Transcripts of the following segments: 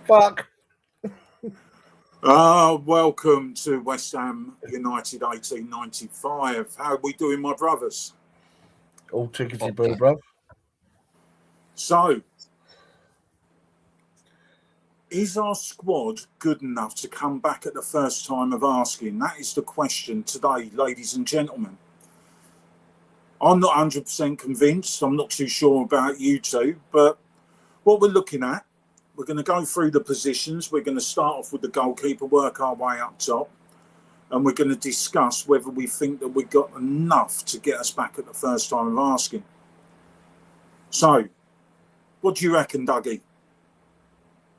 Fuck. Welcome to West Ham United 1895. How are we doing, my brothers? All tickety boo, bruv. So, is our squad good enough to come back at the first time of asking? That is the question today, ladies and gentlemen. I'm not 100% convinced. I'm not too sure about you two, but what we're looking at, we're going to go through the positions. We're going to start off with the goalkeeper, work our way up top, and we're going to discuss whether we think that we've got enough to get us back at the first time of asking. So, what do you reckon, Dougie?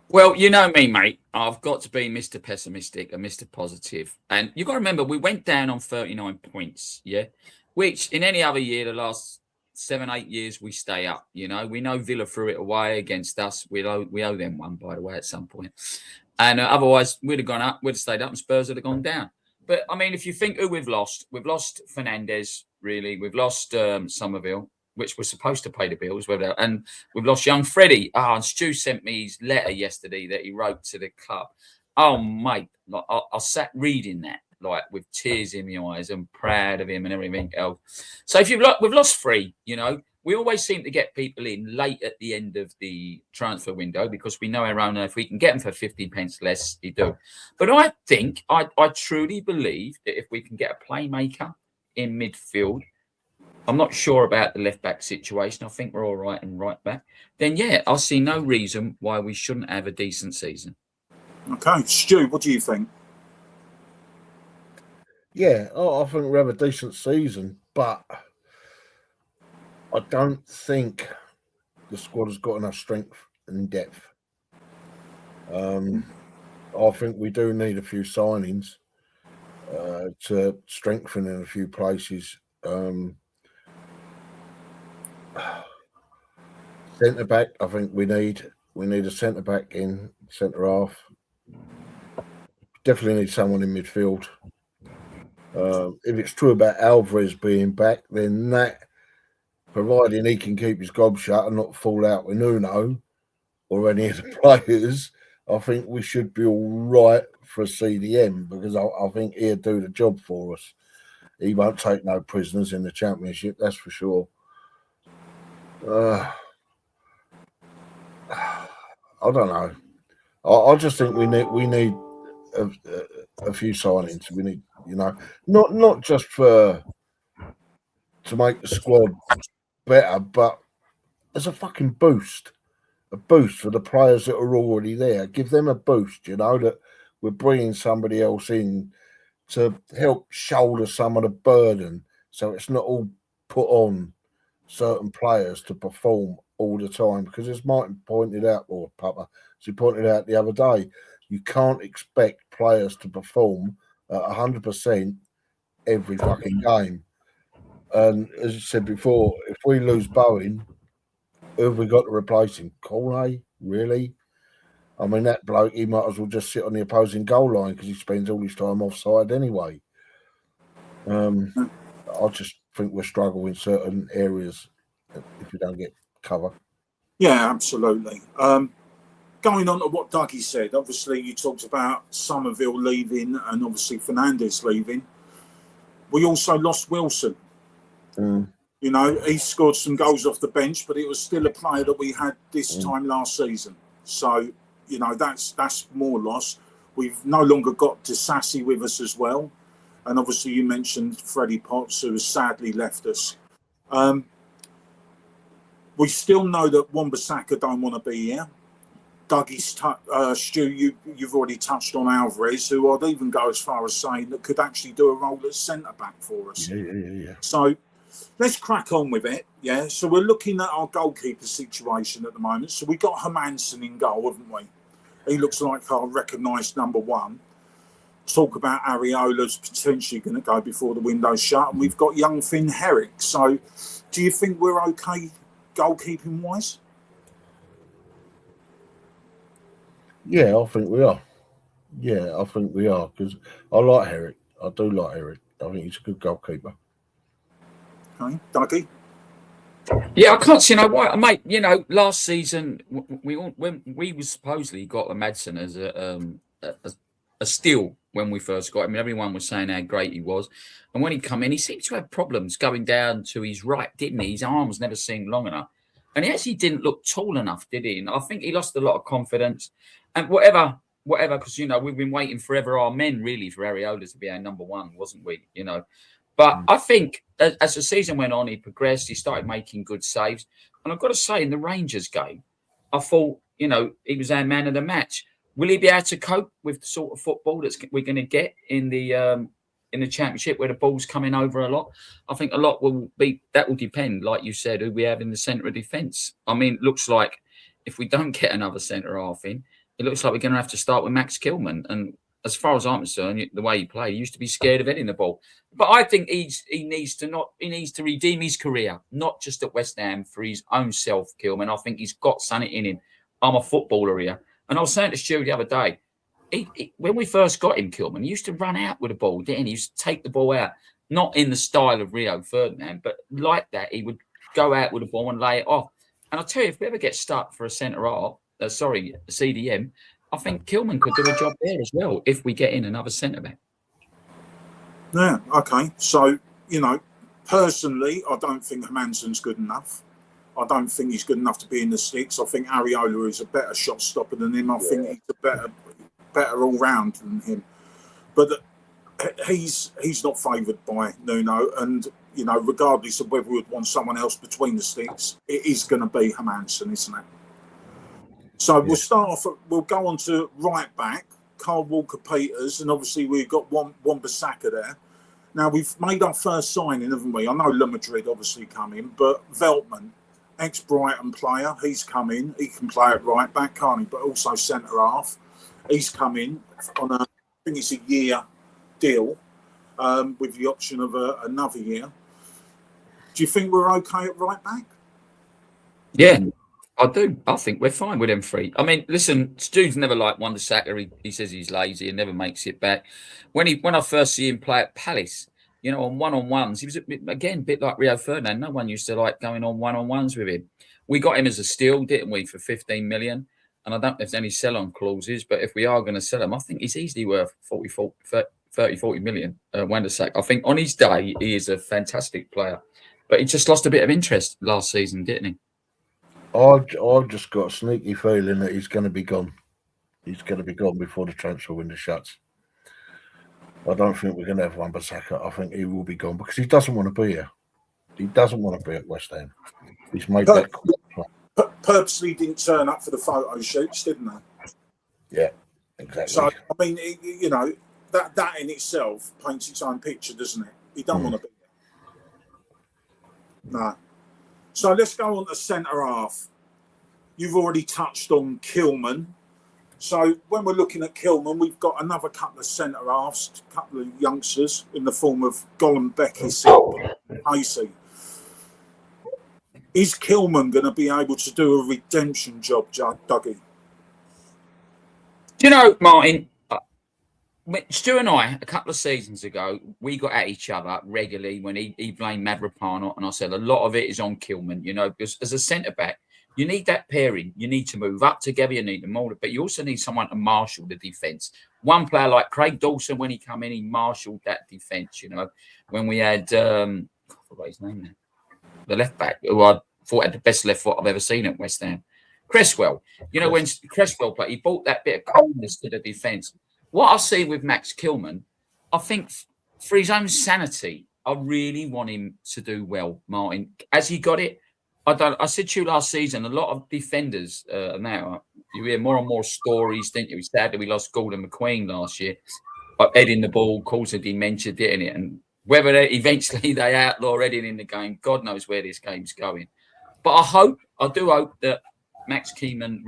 Well, you know me, mate. I've got to be Mr. Pessimistic and Mr. Positive. And you've got to remember, we went down on 39 points, yeah? Which, in any other year, the last 7-8 years, we stay up, you know? We know Villa threw it away against us. We owe them one, by the way, at some point. And otherwise, we'd have gone up, we'd have stayed up, and Spurs would have gone down. But, I mean, if you think who we've lost Fernandes, really. We've lost Somerville, which was supposed to pay the bills, and we've lost young Freddie. And Stu sent me his letter yesterday that he wrote to the club. Oh, mate, like, I sat reading that, like, with tears in my eyes and proud of him and everything else. So if we've lost 3, you know, we always seem to get people in late at the end of the transfer window because we know our own, if we can get them for 15 pence less, we do. But I think, I truly believe that if we can get a playmaker in midfield, I'm not sure about the left-back situation. I think we're all right in right-back. Then, yeah, I see no reason why we shouldn't have a decent season. Okay. Stu, what do you think? Yeah, I think we have a decent season, but I don't think the squad has got enough strength and depth. I think we do need a few signings to strengthen in a few places. Centre back, I think we need a centre back in centre half. Definitely need someone in midfield. If it's true about Alvarez being back, then that, providing he can keep his gob shut and not fall out with Nuno or any of the players, I think we should be all right for a CDM because I think he'll do the job for us. He won't take no prisoners in the Championship, that's for sure. I don't know. I just think we need a few signings. We need, you know, not just to make the squad better, but as a fucking boost. A boost for the players that are already there. Give them a boost, you know, that we're bringing somebody else in to help shoulder some of the burden so it's not all put on certain players to perform all the time. Because as Martin pointed out, or Papa, as he pointed out the other day, you can't expect players to perform at 100% every fucking game. And as you said before, if we lose Bowen, who have we got to replace him? Cornet? Really? I mean, that bloke, he might as well just sit on the opposing goal line because he spends all his time offside anyway. I just think we're struggling in certain areas if we don't get cover. Yeah, absolutely. Going on to what Dougie said, obviously you talked about Somerville leaving and obviously Fernandes leaving. We also lost Wilson. You know, he scored some goals off the bench, but it was still a player that we had this time last season. So, you know, that's more loss. We've no longer got Disassi with us as well. And obviously you mentioned Freddie Potts, who has sadly left us. We still know that Wan-Bissaka don't want to be here. Dougie's Stu, you've already touched on Alvarez, who I'd even go as far as saying that could actually do a role as centre-back for us. Yeah. So let's crack on with it. Yeah. So we're looking at our goalkeeper situation at the moment. So we got Hermansen in goal, haven't we? He looks like our recognised number one. Talk about Areola's potentially going to go before the window's shut. And we've got young Finn Herrick. So do you think we're okay goalkeeping-wise? Yeah, I think we are. Yeah, I think we are because I like Herrick. I do like Herrick. I think he's a good goalkeeper. Okay, Dougie? Yeah, I can't see no why, mate. You know, last season when we supposedly got a Madsen as a steal when we first got him. Everyone was saying how great he was, and when he come in, he seemed to have problems going down to his right, didn't he? His arms never seemed long enough, and he actually didn't look tall enough, did he? And I think he lost a lot of confidence, and whatever. Because you know we've been waiting forever, our men really, for Areola to be our number one, wasn't we? You know, but I think as the season went on, he progressed. He started making good saves. And I've got to say, in the Rangers game, I thought, you know, he was our man of the match. Will he be able to cope with the sort of football that we're going to get in the Championship where the ball's coming over a lot? I think a lot will depend, like you said, who we have in the centre of defence. I mean, it looks like if we don't get another centre half in, it looks like we're going to have to start with Max Kilman. And as far as I'm concerned, the way he played, he used to be scared of hitting the ball. But I think he needs to redeem his career, not just at West Ham, for his own self, Kilman. I think he's got something in him. I'm a footballer here. And I was saying to Stu the other day, when we first got him, Kilman, he used to run out with the ball, didn't he? He used to take the ball out, not in the style of Rio Ferdinand, but like that. He would go out with the ball and lay it off. And I'll tell you, if we ever get stuck for a centre half, CDM, I think Kilman could do a job there as well if we get in another centre back. Yeah, okay. So, you know, personally, I don't think Hermansen's good enough. I don't think he's good enough to be in the sticks. I think Areola is a better shot stopper than him. I think he's a better all round than him. But he's not favoured by Nuno, and you know, regardless of whether we would want someone else between the sticks, it is going to be Hermansen, isn't it? So we'll start off. We'll go on to right back, Carl Walker-Peters, and obviously we've got Wan-Bissaka there. Now we've made our first signing, haven't we? I know Le Madrid obviously come in, but Veltman, ex-Brighton player, he's come in. He can play at right back, can't he? But also centre half. He's come in on I think it's a year deal with the option of another year. Do you think we're okay at right back? Yeah, I do. I think we're fine with them three. I mean, listen, Stu's never liked Wan-Bissaka. He says he's lazy and never makes it back. When I first see him play at Palace, you know, on one-on-ones, he was, a bit like Rio Ferdinand. No one used to like going on one-on-ones with him. We got him as a steal, didn't we, for 15 million? And I don't know if there's any sell-on clauses, but if we are going to sell him, I think he's easily worth 40 million. Wan-Bissaka. I think on his day, he is a fantastic player. But he just lost a bit of interest last season, didn't he? I've just got a sneaky feeling that he's going to be gone. He's going to be gone before the transfer window shuts. I don't think we're going to have Wan-Bissaka. I think he will be gone because he doesn't want to be here. He doesn't want to be at West Ham. He's made that call. Purposely didn't turn up for the photo shoots, didn't they? Yeah, exactly. So, I mean, you know, that in itself paints its own picture, doesn't it? He don't want to be there. No. So let's go on to centre half. You've already touched on Kilman. So when we're looking at Kilman, we've got another couple of centre halves, a couple of youngsters in the form of Gollum Pacey. Is Kilman going to be able to do a redemption job, Dougie? Do you know, Martin, Stu and I, a couple of seasons ago, we got at each other regularly when he blamed Mavropanos, and I said a lot of it is on Kilman, you know, because as a centre-back, you need that pairing. You need to move up together, you need to mould it, but you also need someone to marshal the defence. One player like Craig Dawson, when he came in, he marshalled that defence, you know. When we had, I forgot his name now, the left-back, who I thought had the best left foot I've ever seen at West Ham. Cresswell. You know, when Cresswell played, he brought that bit of coldness to the defence. What I see with Max Kilman, I think for his own sanity, I really want him to do well, Martin. Has he got it? I said to you last season, a lot of defenders now, you hear more and more stories, didn't you? Sadly, we lost Gordon McQueen last year, heading the ball, causing dementia, didn't it? And whether eventually they outlaw heading in the game, God knows where this game's going. But I do hope that Max Kilman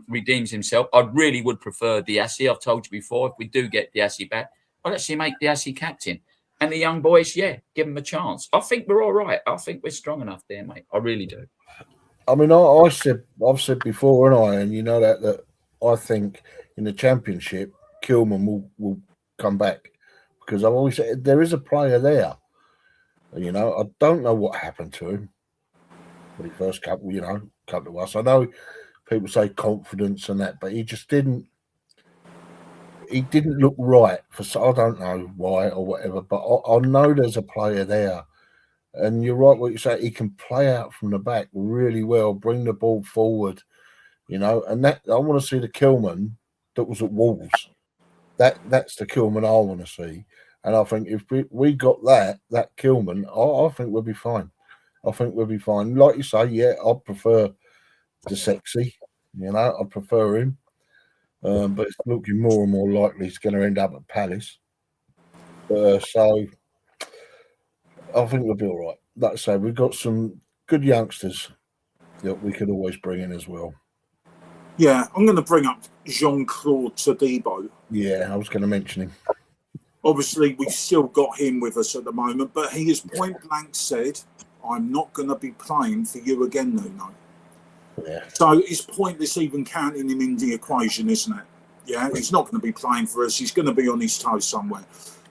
redeems himself. I really would prefer Diassi. I've told you before, if we do get Diassi back, I'll actually make Diassi captain. And the young boys, give them a chance. I think we're all right. I think we're strong enough there, mate. I really do. I mean, I've said before, and you know that I think in the Championship, Kilman will come back because I've always said there is a player there. You know, I don't know what happened to him. when he first come to us. I know people say confidence and that, but he just didn't. He didn't look right I don't know why or whatever, but I know there's a player there. And you're right what you say. He can play out from the back really well, bring the ball forward, And that I want to see the Kilman that was at Wolves. That's the Kilman I want to see. And I think if we got that Kilman, I think we'll be fine. I think we'll be fine. Like you say, yeah, I prefer the sexy. I prefer him. But it's looking more and more likely he's going to end up at Palace. So I think we'll be all right. Like I say, we've got some good youngsters that we could always bring in as well. Yeah, I'm going to bring up Jean-Claude Todibo. Yeah, I was going to mention him. Obviously, we've still got him with us at the moment, but he has point blank said, I'm not going to be playing for you again, Nuno. Yeah. So it's pointless even counting him in the equation, isn't it? Yeah, he's not going to be playing for us. He's going to be on his toes somewhere.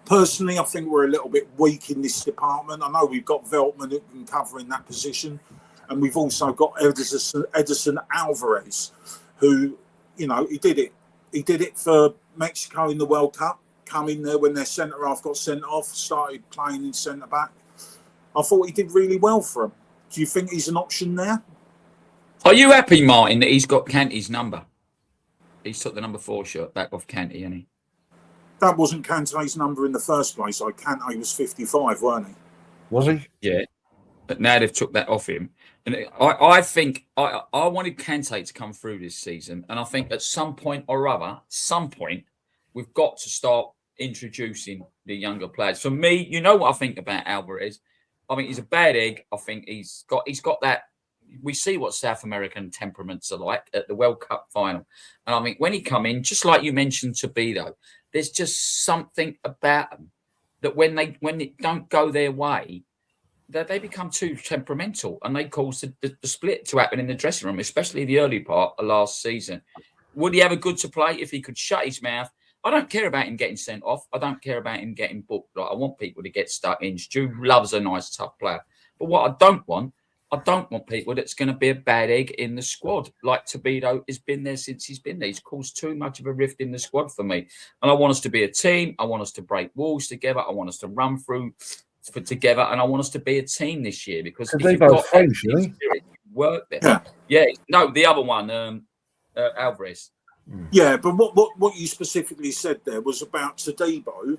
Personally, I think we're a little bit weak in this department. I know we've got Veltman who can cover in that position, and we've also got Edison Alvarez, who, he did it. He did it for Mexico in the World Cup. Come in there when their centre half got sent off, started playing in centre back. I thought he did really well for him. Do you think he's an option there? Are you happy, Martin, that he's got Kante's number? He's took the number 4 shirt back off Kante, hasn't he? That wasn't Kante's number in the first place. Kante was 55, weren't he? Was he? Yeah. But now they've took that off him. And I think I wanted Kante to come through this season. And I think at some point or other, we've got to start introducing the younger players. For me, you know what I think about Alvarez? I think he's a bad egg. I think he's got that. We see what South American temperaments are like at the World Cup final. And I think when he come in, just like you mentioned Todibo, there's just something about them that when it don't go their way, that they become too temperamental and they cause the split to happen in the dressing room, especially the early part of last season. Would he have a good to play if he could shut his mouth? I don't care about him getting sent off. I don't care about him getting booked. Like, I want people to get stuck in. Stu loves a nice, tough player. But what I don't want people that's going to be a bad egg in the squad. Like Todibo has been there since he's been there. He's caused too much of a rift in the squad for me. And I want us to be a team. I want us to break walls together. I want us to run through together. And I want us to be a team this year because if you've got French, spirit, work there. Yeah. No, the other one, Alvarez. Yeah, but what you specifically said there was about Todibo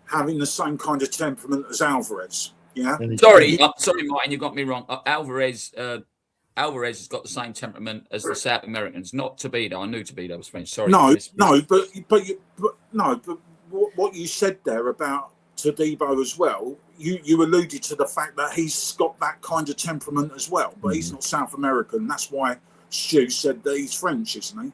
having the same kind of temperament as Alvarez. Yeah. Sorry, Martin, you got me wrong. Alvarez has got the same temperament as the South Americans, not Todibo. I knew Todibo was French. Sorry. But what you said there about Todibo as well, you alluded to the fact that he's got that kind of temperament as well, but he's not South American. That's why Stu said that he's French, isn't he?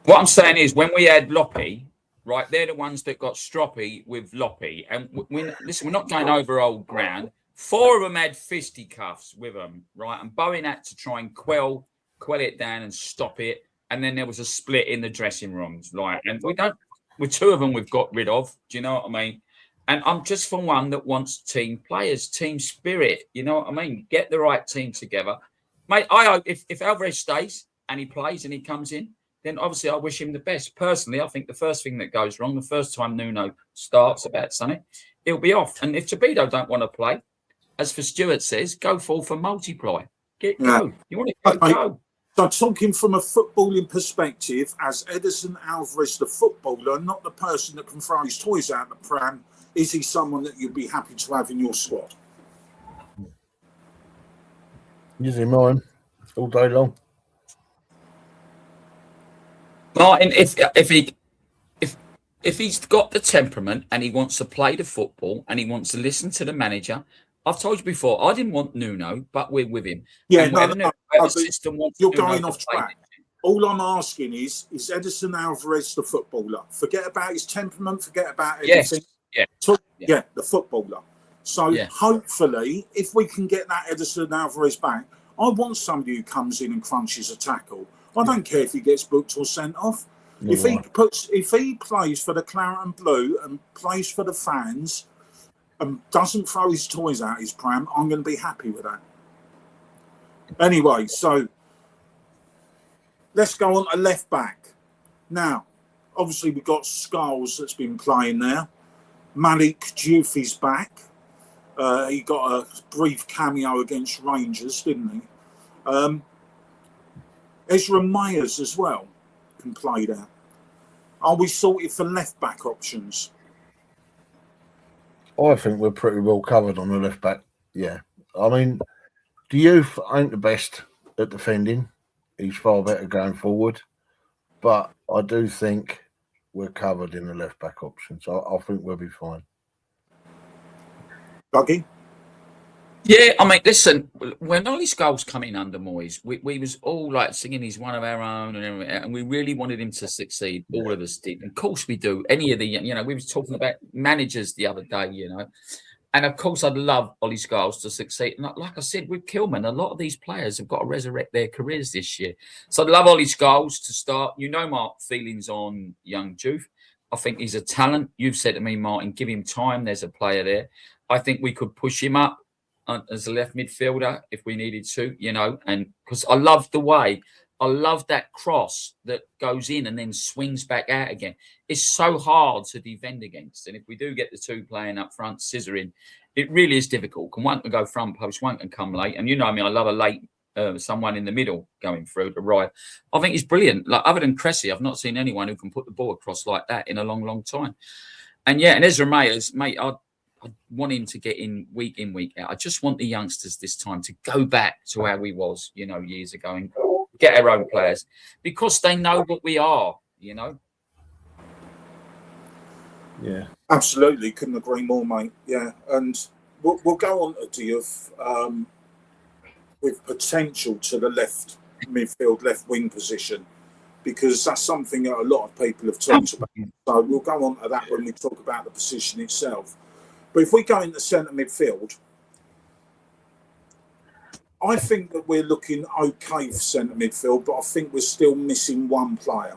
What I'm saying is, when we had Loppy, right, they're the ones that got stroppy with Loppy. And we're not going over old ground. 4 of them had fisticuffs with them, right? And Bowen had to try and quell it down and stop it. And then there was a split in the dressing rooms, like, and with 2 of them we've got rid of. Do you know what I mean? And I'm just for one that wants team players, team spirit. You know what I mean? Get the right team together, mate. I hope if Alvarez stays and he plays and he comes in, then obviously I wish him the best. Personally, I think the first thing that goes wrong, the first time Nuno starts about Sonny, he'll be off. And if Todibo don't want to play, as for Stuart says, go full for multiply. Go. You want to go. So talking from a footballing perspective, as Edison Alvarez, the footballer, not the person that can throw his toys out the pram, is he someone that you'd be happy to have in your squad? Using mine all day long. Martin, if he's got the temperament and he wants to play the football and he wants to listen to the manager, I've told you before, I didn't want Nuno, but we're with him. Yeah, you're going off track. All I'm asking is Edison Alvarez the footballer? Forget about his temperament, forget about everything. Yes. The footballer. So hopefully, if we can get that Edison Alvarez back, I want somebody who comes in and crunches a tackle. I don't care if he gets booked or sent off. No. If he plays for the Claret and Blue and plays for the fans and doesn't throw his toys out his pram, I'm going to be happy with that. Anyway, so let's go on to left back. Now, obviously, we've got Skulls that's been playing there. Malik Diouf's back. He got a brief cameo against Rangers, didn't he? Ezra Mayers as well can play there. Are we sorted for left back options? I think we're pretty well covered on the left back. Yeah. I mean, Diouf ain't the best at defending. He's far better going forward. But I do think we're covered in the left back options. I think we'll be fine. Buggy? Yeah, I mean, listen, when Ollie Scholes come in under Moyes, we was all like singing he's one of our own and everything, and we really wanted him to succeed. All of us did. And of course we do. Any of the, we was talking about managers the other day, and of course I'd love Ollie Scholes to succeed. And like I said, with Kilman, a lot of these players have got to resurrect their careers this year. So I'd love Ollie Scholes to start. My feelings on young Diouf. I think he's a talent. You've said to me, Martin, give him time. There's a player there. I think we could push him up as a left midfielder if we needed to, and because I love that cross that goes in and then swings back out again. It's so hard to defend against. And if we do get the two playing up front, scissoring, it really is difficult. One can go front post, one can come late. And I love a late someone in the middle going through the right. I think he's brilliant. Like, other than Cressy, I've not seen anyone who can put the ball across like that in a long, long time. And Ezra Mayers, mate, I want him to get in, week out. I just want the youngsters this time to go back to how we was, years ago, and get our own players because they know what we are, Yeah. Absolutely. Couldn't agree more, mate. Yeah. And we'll go on to Diouf with potential to the left midfield, left wing position, because that's something that a lot of people have talked about. So we'll go on to that when we talk about the position itself. But if we go into centre midfield, I think that we're looking okay for centre midfield, but I think we're still missing one player.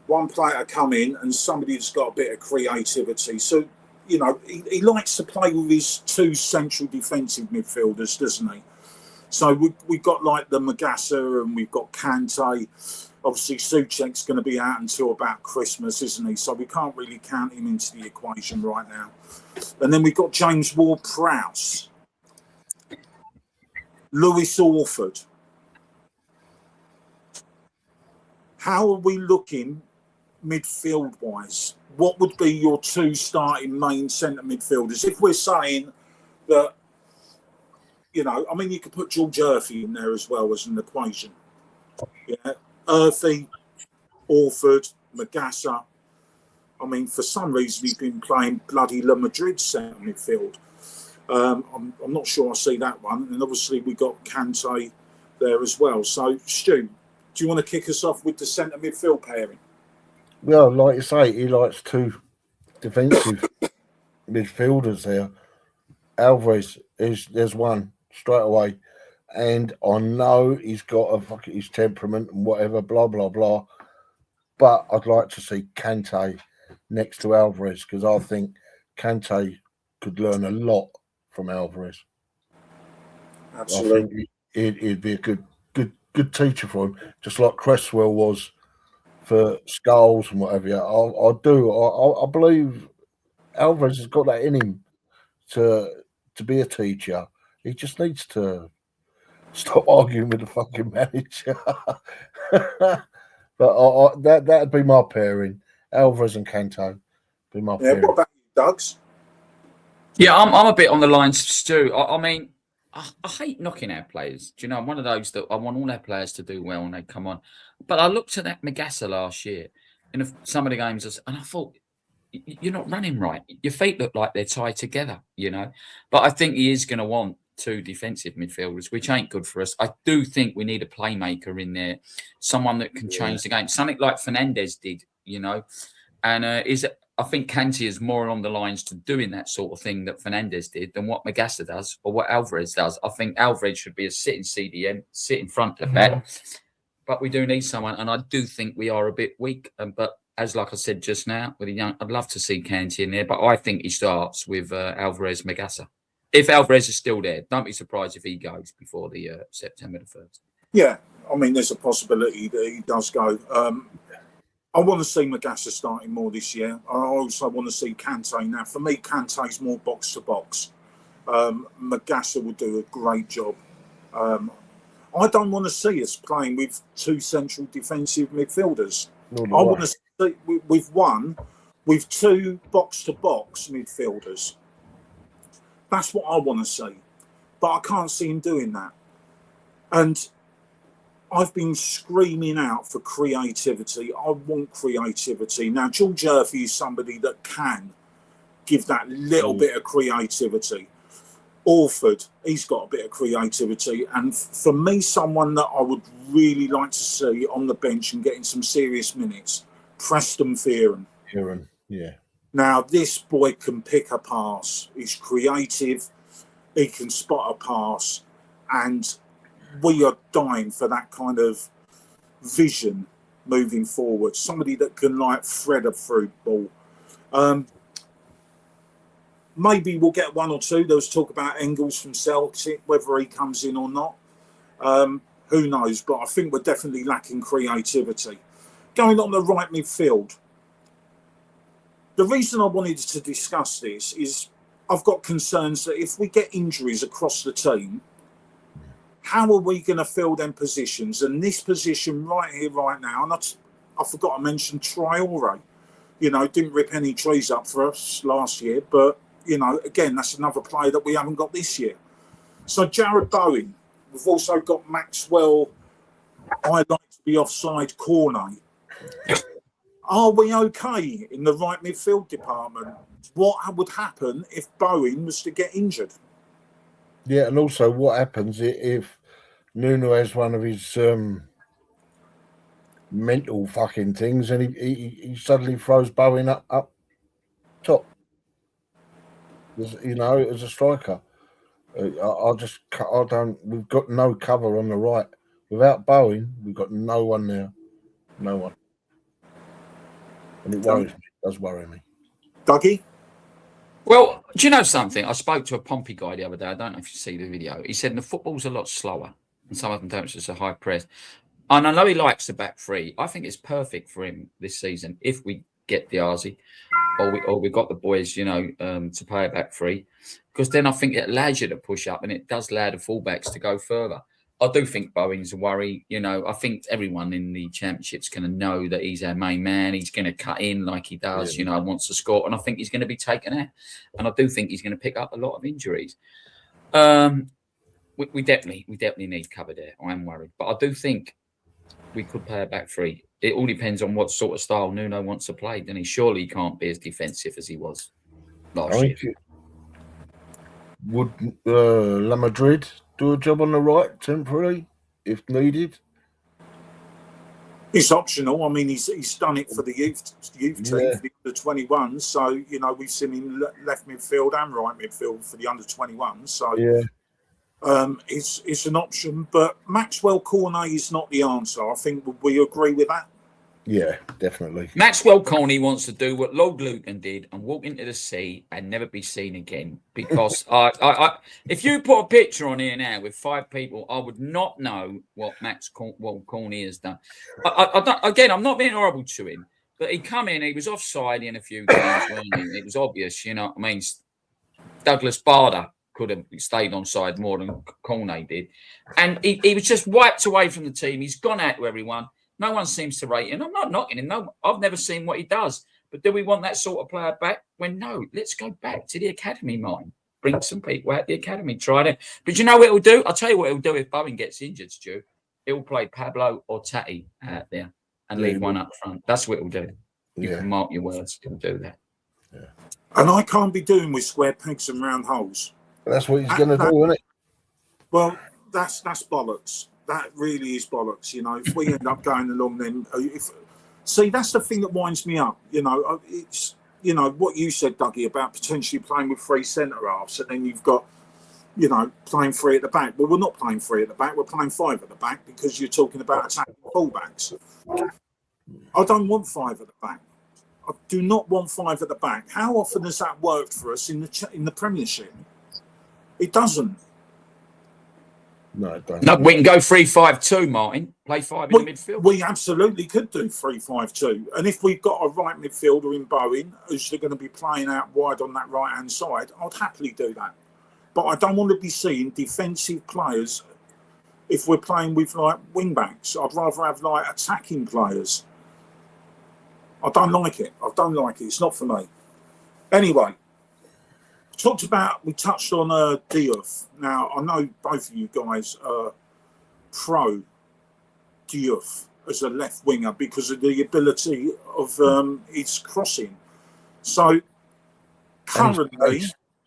One player come in and somebody that's got a bit of creativity. So, he likes to play with his two central defensive midfielders, doesn't he? So we've got like the Magassa and we've got Kante. Obviously, Souček's going to be out until about Christmas, isn't he? So we can't really count him into the equation right now. And then we've got James Ward-Prowse, Lewis Orford. How are we looking midfield-wise? What would be your two starting main centre midfielders? If we're saying that, you could put George Murphy in there as well as an equation. Yeah. Murphy, Orford, Magassa. For some reason, he's been playing bloody La Madrid centre midfield. I'm not sure I see that one. And obviously, we got Kante there as well. So, Stu, do you want to kick us off with the centre midfield pairing? Well, like you say, he likes two defensive midfielders there. Alvarez there's one straight away. And I know he's got his temperament and whatever, blah, blah, blah. But I'd like to see Kante next to Alvarez because I think Kante could learn a lot from Alvarez. Absolutely. I think he'd be a good teacher for him, just like Cresswell was for Scholes and whatever. I believe Alvarez has got that in him to be a teacher. He just needs to stop arguing with the fucking manager. But that'd be my pairing. Alvarez and Kante be my pairing. What about you, Doug's? Yeah, I'm a bit on the lines, Stu. I hate knocking our players. Do you know, I'm one of those that I want all our players to do well and they come on. But I looked at that Magassa last year in some of the games and I thought, you're not running right. Your feet look like they're tied together, But I think he is going to want two defensive midfielders, which ain't good for us. I do think we need a playmaker in there, someone that can change the game, something like Fernandes did, And I think Kante is more along the lines to doing that sort of thing that Fernandes did than what Magassa does or what Alvarez does. I think Alvarez should be a sitting CDM, sit in front of that. But we do need someone, and I do think we are a bit weak. But as like I said just now, with I'd love to see Kante in there, but I think he starts with Alvarez Magassa. If Alvarez is still there, don't be surprised if he goes before the September the 1st. Yeah, I mean, there's a possibility that he does go. I want to see Magassa starting more this year. I also want to see Kante. Now, for me, Kante's more box to box. Magassa will do a great job. I don't want to see us playing with two central defensive midfielders. I want to see with two box to box midfielders. That's what I want to see. But I can't see him doing that. And I've been screaming out for creativity. I want creativity. Now, George Murphy is somebody that can give that little bit of creativity. Orford, he's got a bit of creativity. And for me, someone that I would really like to see on the bench and getting some serious minutes, Preston Fearon. Yeah. Now, this boy can pick a pass. He's creative. He can spot a pass. And we are dying for that kind of vision moving forward. Somebody that can like thread a through ball. Maybe we'll get one or two. There was talk about Engels from Celtic, whether he comes in or not. Who knows? But I think we're definitely lacking creativity. Going on the right midfield. The reason I wanted to discuss this is I've got concerns that if we get injuries across the team, how are we going to fill them positions? And this position right here, right now, and I forgot to mention Traore. You know, didn't rip any trees up for us last year, but, you know, again, that's another player that we haven't got this year. So Jared Bowen, we've also got Maxwell, I like to be offside corner. Are we okay in the right midfield department? What would happen if Bowen was to get injured? Yeah, and also what happens if Nuno has one of his mental fucking things and he suddenly throws Bowen up top, you know, as a striker. We've got no cover on the right. Without Bowen, we've got no one there. No one. And it worries me. It does worry me. Dougie? Well, do you know something? I spoke to a Pompey guy the other day. I don't know if you see the video. He said the football's a lot slower and some of them don't. It's just a high press. And I know he likes the back three. I think it's perfect for him this season if we get Diazy or we got the boys, you know, to play a back three. Because then I think it allows you to push up and it does allow the fullbacks to go further. I do think Bowen's a worry. You know, I think everyone in the championship's going to know that he's our main man. He's going to cut in like he does, you know, wants to score. And I think he's going to be taken out. And I do think he's going to pick up a lot of injuries. We definitely need cover there. I am worried. But I do think we could play a back three. It all depends on what sort of style Nuno wants to play. Then he surely can't be as defensive as he was last year. Would La Madrid do a job on the right temporarily if needed? It's optional. I mean, he's done it for the youth team, for the under 21s. So, you know, we've seen him left midfield and right midfield for the under 21s. So, it's an option. But Maxwell Cornet is not the answer. I think we agree with that. Yeah, definitely. Maxwell Cornet wants to do what Lord Lucan did and walk into the sea and never be seen again. Because if you put a picture on here now with 5 people, I would not know what Maxwell Cornet has done. Again, I'm not being horrible to him, but he come in, he was offside in a few games, wasn't he? It was obvious, you know what I mean? Douglas Bader could have stayed on side more than Cornet did. And he was just wiped away from the team. He's gone out to everyone. No one seems to rate him. I'm not knocking him. No, I've never seen what he does. But do we want that sort of player back? Well, no. Let's go back to the academy, mine. Bring some people out the academy. Try it. But you know what it'll do? I'll tell you what it'll do if Bowen gets injured, Stu. It'll play Pablo or Tati out there and leave one up front. That's what it'll do. You can mark your words. It'll do that. Yeah. And I can't be doing with square pegs and round holes. That's what he's going to do, isn't it? Well, that's bollocks. That really is bollocks, you know. If we end up going along, then see, that's the thing that winds me up. You know, it's what you said, Dougie, about potentially playing with 3 centre halves, and then you've got, you know, playing 3 at the back. Well, we're not playing 3 at the back. We're playing 5 at the back because you're talking about attacking fullbacks. I don't want 5 at the back. I do not want 5 at the back. How often has that worked for us in the Premiership? It doesn't. No, it don't. No, we can go 3-5-2, Martin. Play five in the midfield. We absolutely could do 3-5-2. And if we've got a right midfielder in Bowen, who's going to be playing out wide on that right-hand side, I'd happily do that. But I don't want to be seeing defensive players if we're playing with, like, wing-backs. I'd rather have, like, attacking players. I don't like it. I don't like it. It's not for me. Anyway, we touched on Diouf. Now, I know both of you guys are pro Diouf as a left winger because of the ability of his crossing. So, currently...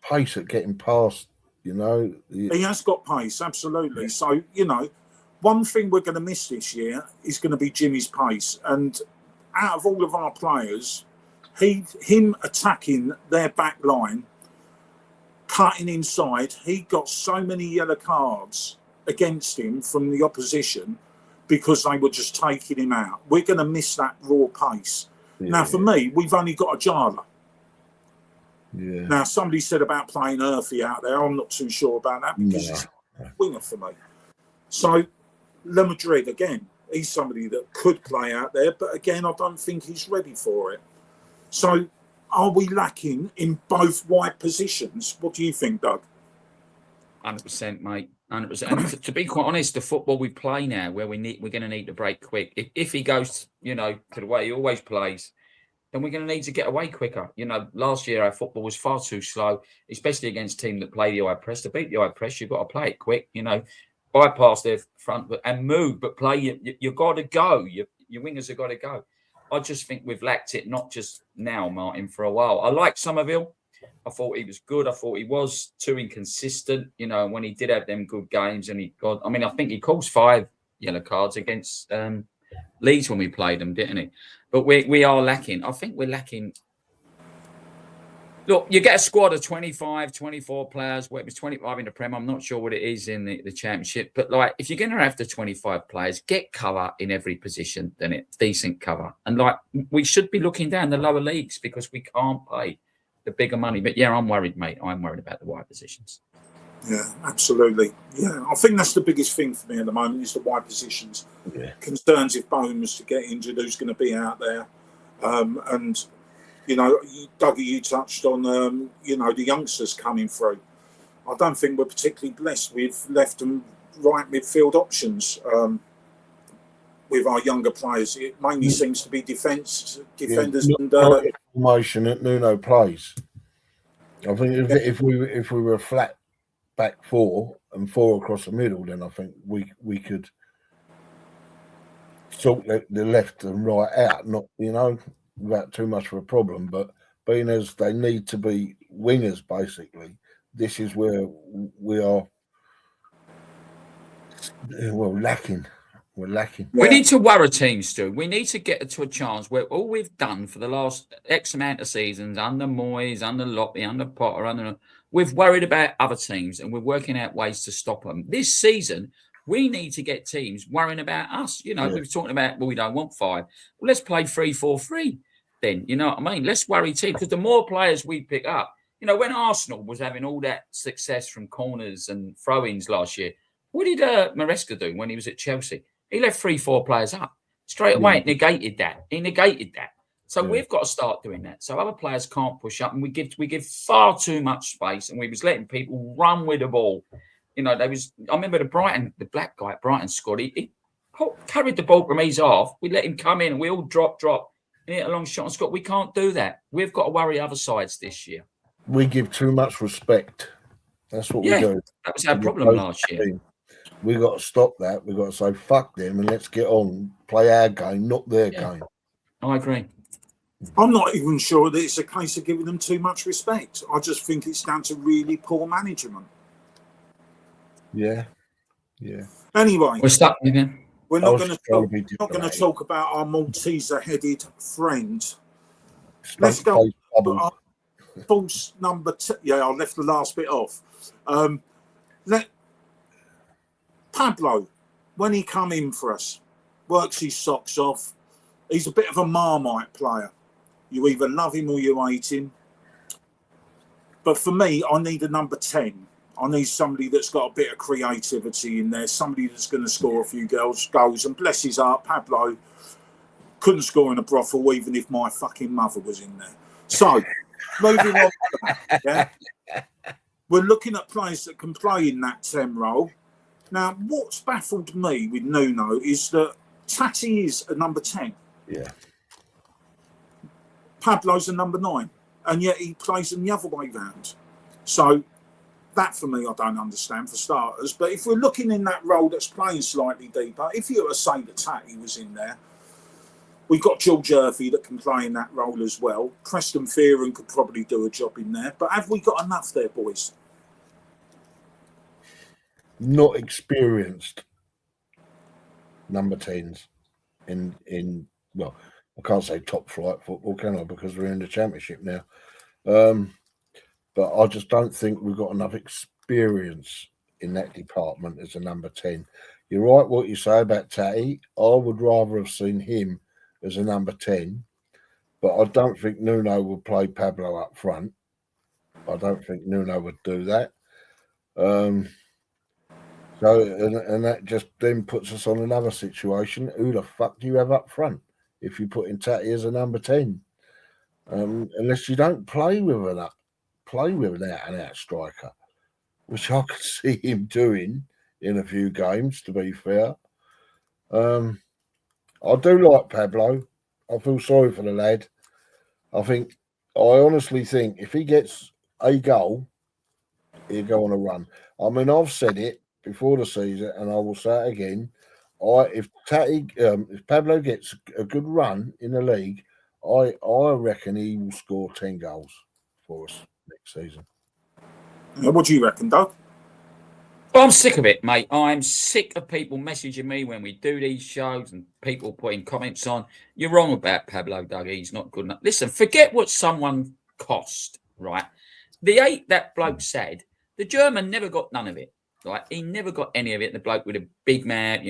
Pace at getting past, you know. He has got pace, absolutely. So, you know, one thing we're going to miss this year is going to be Jimmy's pace. And out of all of our players, him attacking their back line, cutting inside, he got so many yellow cards against him from the opposition because they were just taking him out. We're going to miss that raw pace. Yeah. Now, for me, we've only got a Jala. Yeah. Now, somebody said about playing Earthy out there. I'm not too sure about that because he's a winger for me. So, Le Madrid, again, he's somebody that could play out there, but again, I don't think he's ready for it. So, are we lacking in both wide positions? What do you think, Doug? 100%, mate. 100%. And to be quite honest, the football we play now, where we're going to need to break quick. If he goes, you know, to the way he always plays, then we're going to need to get away quicker. You know, last year our football was far too slow, especially against teams that play the high press. To beat the high press, you've got to play it quick. You know, bypass their front and move, but play. You've got to go. Your wingers have got to go. I just think we've lacked it, not just now, Martin, for a while. I like Somerville. I thought he was good. I thought he was too inconsistent, you know, when he did have them good games. And I think he calls 5 yellow cards against Leeds when we played them, didn't he? But we are lacking. I think we're lacking. Look, you get a squad of 25, 24 players. Well, it was 25 in the Prem. I'm not sure what it is in the Championship. But, like, if you're going to have the 25 players, get cover in every position, then it's decent cover. And, like, we should be looking down the lower leagues because we can't pay the bigger money. But, yeah, I'm worried, mate. I'm worried about the wide positions. Yeah, absolutely. Yeah, I think that's the biggest thing for me at the moment is the wide positions. Yeah. Concerns if Bowen was to get injured, who's going to be out there. And... You know, Dougie, you touched on, you know, the youngsters coming through. I don't think we're particularly blessed with left and right midfield options with our younger players. It mainly seems to be defenders. And formation that Nuno plays. I think if we were a flat back 4 and 4 across the middle, then I think we could sort the left and right out. Not, you know, without too much of a problem, but being as they need to be wingers, basically, this is where we are lacking. We're lacking. We need to worry teams, Stu. We need to get to a chance where all we've done for the last X amount of seasons, under Moyes, under Loppy, under Potter, we've worried about other teams and we're working out ways to stop them. This season, we need to get teams worrying about us. You know, we were talking about, well, we don't want 5. Well, let's play 3-4-3 then. You know what I mean? Let's worry teams because the more players we pick up, you know, when Arsenal was having all that success from corners and throw-ins last year, what did Maresca do when he was at Chelsea? He left 3-4 players up straight away. It negated that. He negated that. So we've got to start doing that. So other players can't push up, and we give far too much space, and we was letting people run with the ball. You know, I remember the black guy at Brighton scored. He carried the ball from his half. We let him come in, and we all drop, and hit a long shot and score. We can't do that. We've got to worry other sides this year. We give too much respect. That's what we do. That was our problem last year. We got to stop that. We got to say fuck them and let's get on, play our game, not their game. I agree. I'm not even sure that it's a case of giving them too much respect. I just think it's down to really poor management. Yeah. Anyway, we're stuck again. We're not going to talk about our Malteser-headed friend. Let's go. False number 2. Yeah, I left the last bit off. Pablo, when he come in for us, works his socks off. He's a bit of a Marmite player. You either love him or you hate him. But for me, I need a number 10. I need somebody that's got a bit of creativity in there, somebody that's going to score a few goals. And bless his heart, Pablo couldn't score in a brothel even if my fucking mother was in there. So, moving on to that, yeah? We're looking at players that can play in that 10 role. Now, what's baffled me with Nuno is that Tati is a number 10. Yeah. Pablo's a number 9. And yet he plays in the other way round. So, that for me, I don't understand for starters. But if we're looking in that role that's playing slightly deeper, if you were to say that Tati was in there, we've got George Urphy that can play in that role as well. Preston Fearon could probably do a job in there. But have we got enough there, boys? Not experienced number 10s in well, I can't say top flight football, can I? Because we're in the Championship now. But I just don't think we've got enough experience in that department as a number 10. You're right what you say about Tati. I would rather have seen him as a number 10, but I don't think Nuno would play Pablo up front. I don't think Nuno would do that. So, and that just then puts us on another situation. Who the fuck do you have up front if you put in Tati as a number 10? Unless you don't play with an out-and-out striker, which I could see him doing in a few games, to be fair. I do like Pablo. I feel sorry for the lad. I honestly think if he gets a goal, he'll go on a run. I mean, I've said it before the season, and I will say it again. If Pablo gets a good run in the league, I reckon he will score 10 goals for us next season. What do you reckon, Doug? Well, I'm sick of it, mate. I'm sick of people messaging me when we do these shows and people putting comments on. You're wrong about Pablo, Doug. He's not good enough. Listen, forget what someone cost, right? The 8 that bloke said, the German never got none of it, right? He never got any of it. The bloke with a big mouth,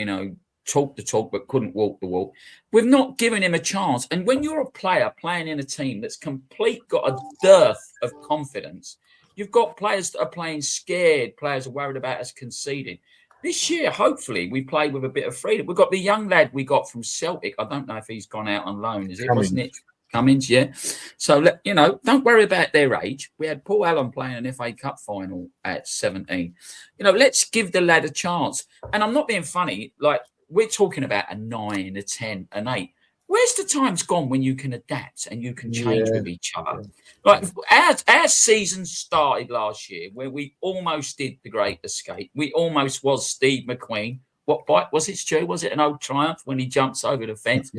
talked the talk but couldn't walk the walk. We've not given him a chance. And when you're a player playing in a team that's got a dearth of confidence, you've got players that are playing scared, players are worried about us conceding. This year, hopefully, we play with a bit of freedom. We've got the young lad we got from Celtic. I don't know if he's gone out on loan, wasn't it? Cummins, yeah. So, don't worry about their age. We had Paul Allen playing an FA Cup final at 17. Let's give the lad a chance. And I'm not being funny. Like, we're talking about a 9, a 10, an 8. Where's the times gone when you can adapt and you can change with each other? Like our season started last year where we almost did the Great Escape. We almost was Steve McQueen. What bike was it, Stu? Was it an old Triumph when he jumps over the fence?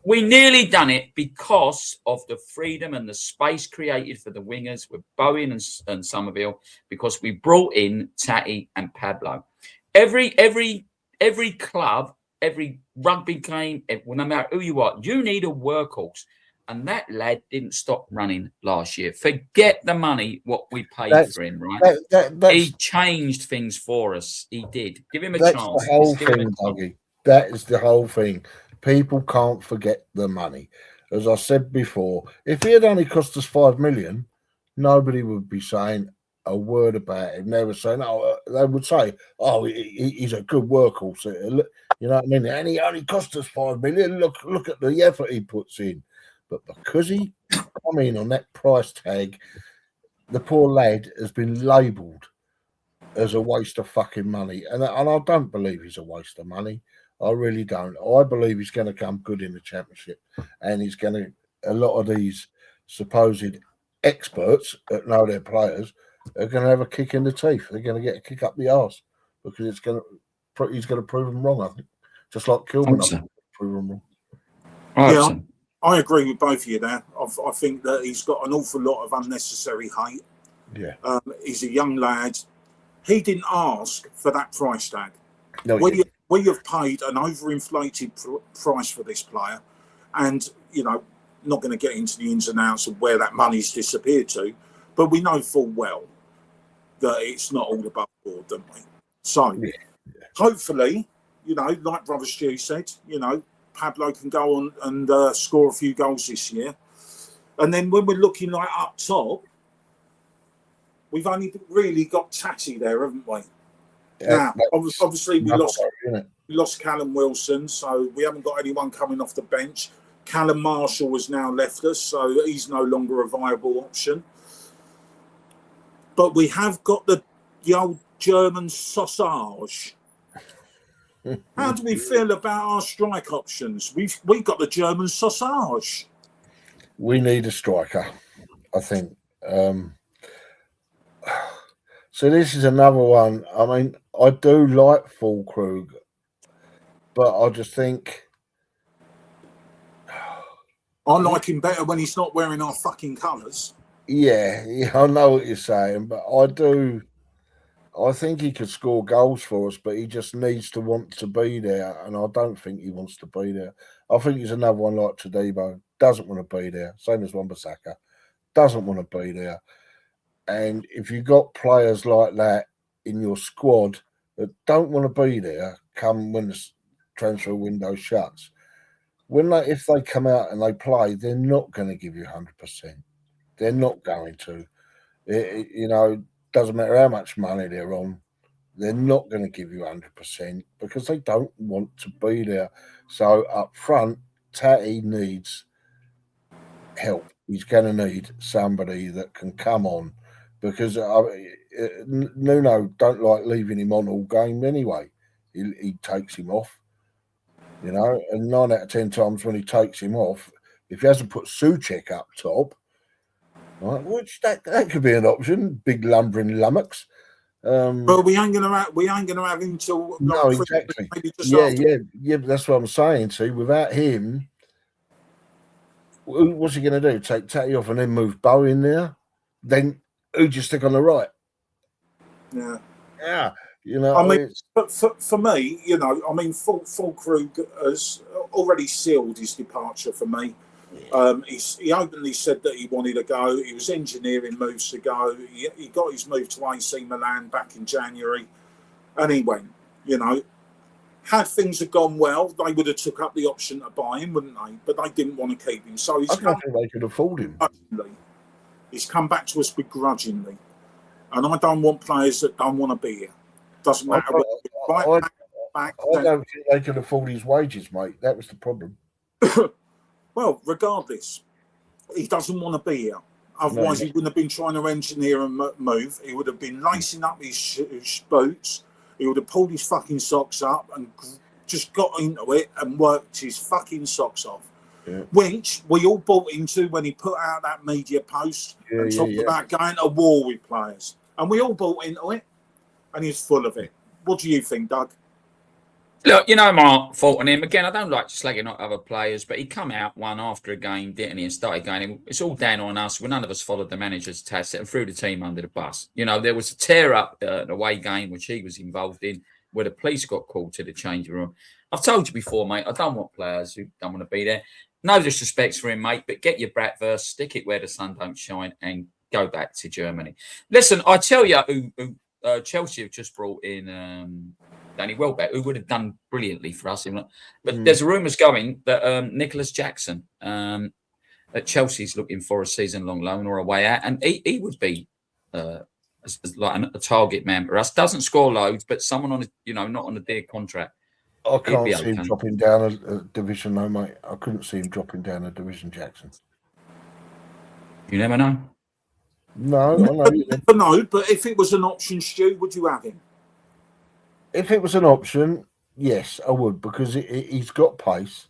We nearly done it because of the freedom and the space created for the wingers with Bowen and Somerville, because we brought in Tati and Pablo. Every club, every rugby game, no matter who you are, you need a workhorse. And that lad didn't stop running last year. Forget the money, what we paid for him, right? He changed things for us. He did. Give him a chance. That's the whole thing, Dougie. That is the whole thing. People can't forget the money. As I said before, if he had only cost us 5 million, nobody would be saying a word about him. They would say, they would say, he's a good workhorse. You know what I mean? And he only cost us 5 million. Look at the effort he puts in. But because he come in on that price tag, the poor lad has been labelled as a waste of fucking money. And I don't believe he's a waste of money. I really don't. I believe he's going to come good in the Championship. And he's going to, a lot of these supposed experts that know their players are going to have a kick in the teeth. They're going to get a kick up the arse because he's going to prove them wrong, I think. Just like Kilman, I think, prove them wrong. Yeah, I agree with both of you there. I think that he's got an awful lot of unnecessary hate. Yeah. He's a young lad. He didn't ask for that price tag. No, we have paid an overinflated price for this player. And, not going to get into the ins and outs of where that money's disappeared to, but we know full well that it's not all above board, don't we? So, hopefully, like Brother Stu said, Pablo can go on and score a few goals this year. And then when we're looking like up top, we've only really got Tatty there, haven't we? Yeah, Now, obviously, we lost isn't it? we lost Callum Wilson, so we haven't got anyone coming off the bench. Callum Marshall has now left us, so he's no longer a viable option. But we have got the old German sausage. How do we feel about our strike options? We've got the German sausage. We need a striker, I think. So this is another one. I mean, I do like Fulkrug, but I just think I like him better when he's not wearing our fucking colours. yeah, I know what you're saying, but I think he could score goals for us, but he just needs to want to be there, and I don't think he wants to be there. I think he's another one like Tadibo, doesn't want to be there, same as Wan-Bissaka, doesn't want to be there. And if you've got players like that in your squad that don't want to be there, come when the transfer window shuts, if they come out and they play, they're not going to give you 100%. They're not going to. Doesn't matter how much money they're on, they're not going to give you 100% because they don't want to be there. So up front, Tatty needs help. He's going to need somebody that can come on because Nuno don't like leaving him on all game anyway. He takes him off, and 9 out of 10 times when he takes him off, if he hasn't put Souček up top, right, which that could be an option. Big lumbering lummox. But we ain't gonna have him till no, exactly. Yeah. That's what I'm saying. See, without him, what's he going to do? Take Tatty off and then move Bow in there? Then who do you stick on the right? Yeah. I mean, but for me, Fulkrug has already sealed his departure for me. He openly said that he wanted to go. He was engineering moves to go. He got his move to AC Milan back in January, and he went. Had things had gone well, they would have took up the option to buy him, wouldn't they? But they didn't want to keep him. So I don't think they could afford him. He's come back to us begrudgingly, and I don't want players that don't want to be here. Doesn't matter. I don't think they could afford his wages, mate. That was the problem. Well, regardless, he doesn't want to be here. Otherwise, he wouldn't have been trying to engineer a move. He would have been lacing up his boots. He would have pulled his fucking socks up and just got into it and worked his fucking socks off. Yeah. Which we all bought into when he put out that media post and talked about going to war with players. And we all bought into it. And he's full of it. What do you think, Doug? Look, Mark faulting him. Again, I don't like slagging on other players, but he come out one after a game, didn't he, and started going, it's all down on us. Well, none of us followed the manager's tacit and threw the team under the bus. There was a tear-up an away game, which he was involved in, where the police got called to the changing room. I've told you before, mate, I don't want players who don't want to be there. No disrespect for him, mate, but get your Bratwurst, stick it where the sun don't shine, and go back to Germany. Listen, I tell you who Chelsea have just brought in Danny Welbeck, who would have done brilliantly for us. But there's rumours going that Nicholas Jackson at Chelsea's looking for a season-long loan or a way out, and he would be like a target man for us. Doesn't score loads, but someone on not on a dear contract. I can't see him dropping down a division, though, mate. I couldn't see him dropping down a division, Jackson. You never know. No, I know. No, but if it was an option, Stu, would you have him? If it was an option, yes, I would, because he's got pace.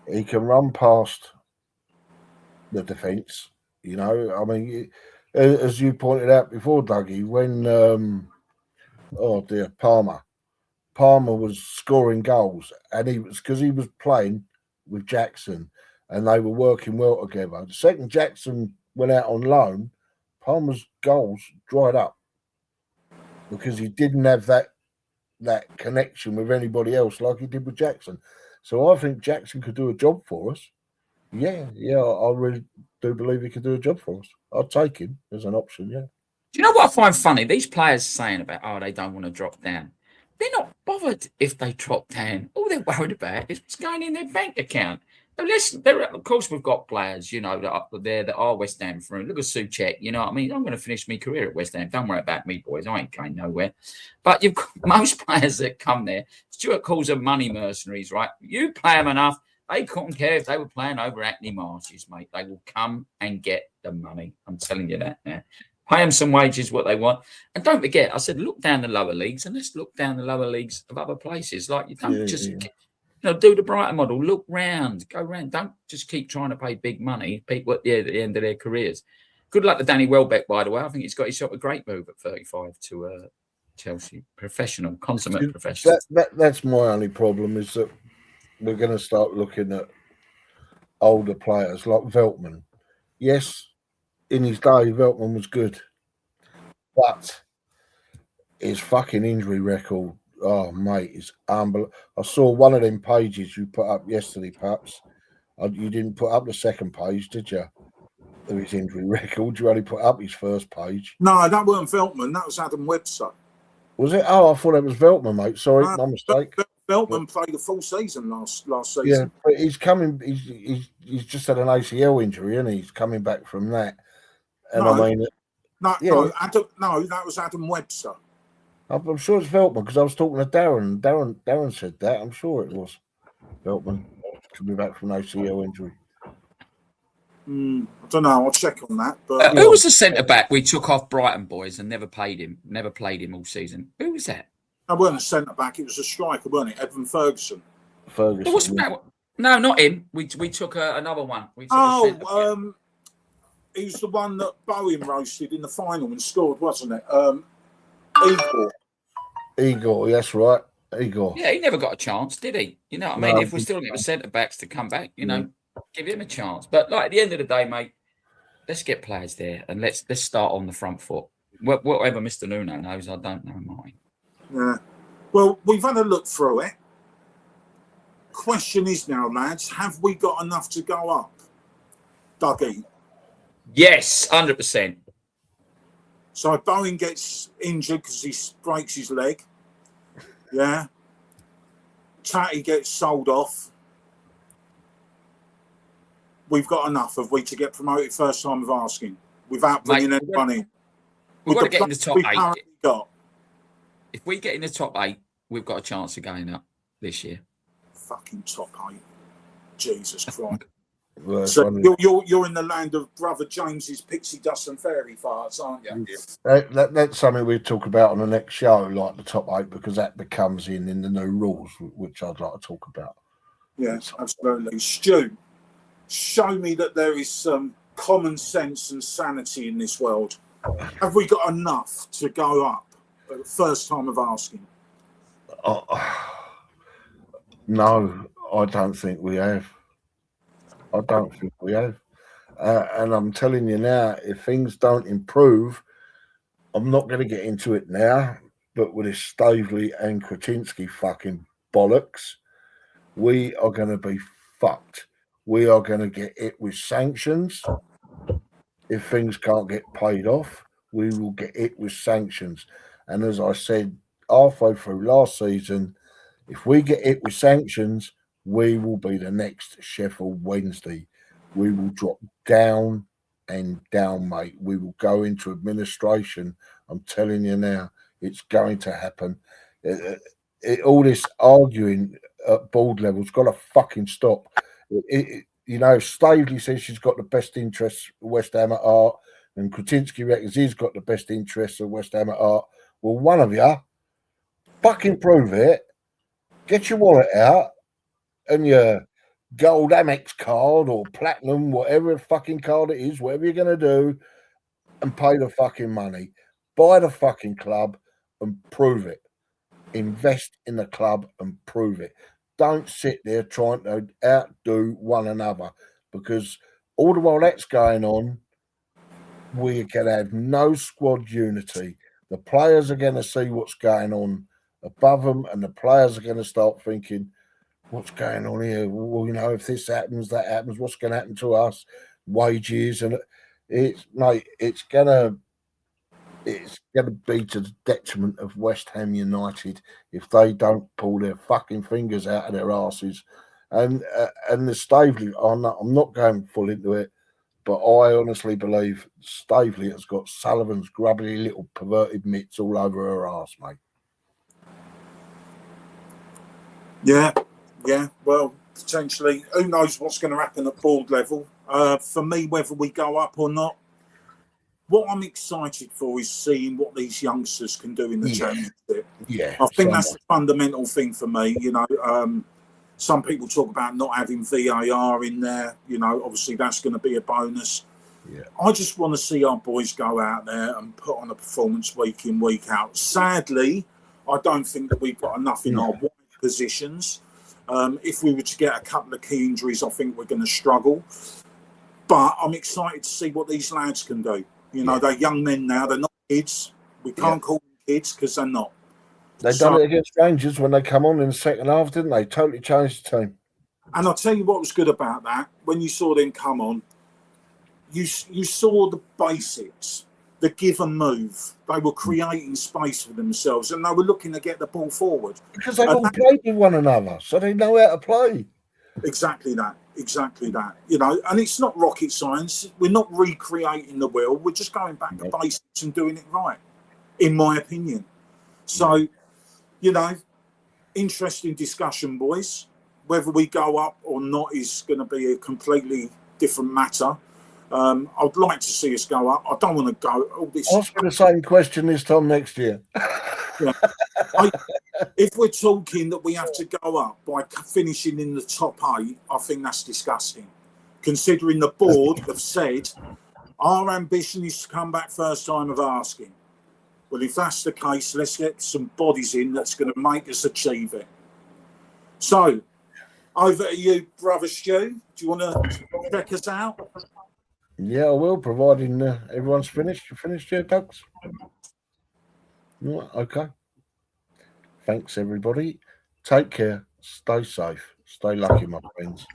He can run past the defence. I mean, as you pointed out before, Dougie, when Palmer was scoring goals, and he was playing with Jackson, and they were working well together. The second Jackson went out on loan, Palmer's goals dried up because he didn't have that connection with anybody else like he did with Jackson. So I think Jackson could do a job for us. Yeah, I really do believe he could do a job for us. I'll take him as an option, yeah. Do you know what I find funny? These players saying about, they don't want to drop down. They're not bothered if they drop down. All they're worried about is what's going in their bank account. Listen, of course, we've got players, you know, that are there that are West Ham through. Look at Souček, you know what I mean? I'm going to finish my career at West Ham. Don't worry about me, boys. I ain't going nowhere. But you've got most players that come there. Stuart calls them money mercenaries, right? You play them enough, they couldn't care if they were playing over Hackney Marshes, mate. They will come and get the money. I'm telling you that now. Pay them some wages, what they want. And don't forget, I said, look down the lower leagues and let's look down the lower leagues of other places. Like, you don't you know, do the Brighton model. Look round, go round. Don't just keep trying to pay big money. People at the end of their careers. Good luck to Danny Welbeck, by the way. I think he's got himself a great move at 35 to Chelsea. Professional, consummate professional. That's my only problem is that we're going to start looking at older players like Veltman. Yes, in his day, Veltman was good, but his fucking injury record. Oh, mate, it's unbelievable. I saw one of them pages you put up yesterday, perhaps. You didn't put up the second page, did you? Of his injury record. You only put up his first page. No, that wasn't Veltman. That was Adam Webster. Was it? Oh, I thought it was Veltman, mate. Sorry, my mistake. Veltman played a full season last season. Yeah, but he's coming. He's just had an ACL injury, and he's coming back from that. And I mean, no, that was Adam Webster. I'm sure it's Veltman because I was talking to Darren. Darren said that. I'm sure it was Veltman coming back from an ACL injury. I don't know. I'll check on that. But who was the centre back we took off Brighton, boys, and never played him all season? Who was that? That wasn't a centre back. It was a striker, wasn't it? Evan Ferguson. No, not him. We took another one. He was the one that Bowen roasted in the final and scored, wasn't it? Igor, that's right. Igor. Yeah, he never got a chance, did he? You know what I mean? If we're still looking for centre backs to come back, you know, give him a chance. But like at the end of the day, mate, let's get players there and let's start on the front foot. Whatever Mr. Nuno knows, I don't know mine. Yeah. Well, we've had a look through it. Question is now, lads, have we got enough to go up? Dougie? Yes, 100%. So Bowen gets injured because he breaks his leg. Yeah. Tatty gets sold off. We've got enough, have we, to get promoted first time of asking without bringing anyone in? We've got to get in the top 8. If we get in the top 8, we've got a chance of going up this year. Fucking top 8. Jesus Christ. Well, so you're in the land of Brother James's pixie dust and fairy farts, aren't you? That's something we talk about on the next show, like the top 8, because that becomes in the new rules, which I'd like to talk about. Yeah, absolutely. Stu, show me that there is some common sense and sanity in this world. Have we got enough to go up at the first time of asking? No, I don't think we have. And I'm telling you now, if things don't improve, I'm not going to get into it now, but with this Staveley and Kretinsky fucking bollocks, we are going to be fucked. We are going to get hit with sanctions. If things can't get paid off, we will get hit with sanctions. And as I said halfway through last season, if we get hit with sanctions, we will be the next Sheffield Wednesday. We will drop down and down, mate. We will go into administration. I'm telling you now, it's going to happen. All this arguing at board level's got to fucking stop. You know, Staveley says she's got the best interests of West Ham at heart, and Kretinsky reckons he's got the best interests of West Ham at heart. Well, one of you, fucking prove it. Get your wallet out and your gold Amex card or platinum, whatever fucking card it is, whatever you're going to do, and pay the fucking money. Buy the fucking club and prove it. Invest in the club and prove it. Don't sit there trying to outdo one another, because all the while that's going on, we can have no squad unity. The players are going to see what's going on above them, and the players are going to start thinking, what's going on here? Well, you know, if this happens, that happens, what's going to happen to us? Wages, and it's going to be to the detriment of West Ham United if they don't pull their fucking fingers out of their asses And the Staveley, I'm not going full into it, but I honestly believe Staveley has got Sullivan's grubbly little perverted mitts all over her arse, mate. Yeah. Well, potentially, who knows what's going to happen at board level. For me, whether we go up or not, what I'm excited for is seeing what these youngsters can do in the championship. Yeah, I think that's the fundamental thing for me. You know, some people talk about not having VAR in there. You know, obviously that's going to be a bonus. Yeah. I just want to see our boys go out there and put on a performance week in, week out. Sadly, I don't think that we've got enough in our wide positions. If we were to get a couple of key injuries, I think we're going to struggle. But I'm excited to see what these lads can do. You know, they're young men now. They're not kids. We can't call them kids because they're not. They done it against Rangers when they come on in the second half, didn't they? Totally changed the team. And I'll tell you what was good about that. When you saw them come on, you saw the basics, the give and move. They were creating space for themselves and they were looking to get the ball forward. Because they've all played with one another, so they know how to play. Exactly that. You know, and it's not rocket science. We're not recreating the wheel. We're just going back to basics and doing it right, in my opinion. So, you know, interesting discussion, boys. Whether we go up or not is going to be a completely different matter. I'd like to see us go up. I don't want to go. All this. Ask me the same question this time next year. If we're talking that we have to go up by finishing in the top 8, I think that's disgusting. Considering the board have said our ambition is to come back first time of asking. Well, if that's the case, let's get some bodies in that's going to make us achieve it. So, over to you, Brother Stu. Do you want to check us out? Yeah, I will, providing everyone's finished. You finished here, Douglas? Okay. Thanks, everybody. Take care. Stay safe. Stay lucky, my friends.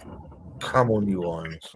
Come on, you irons.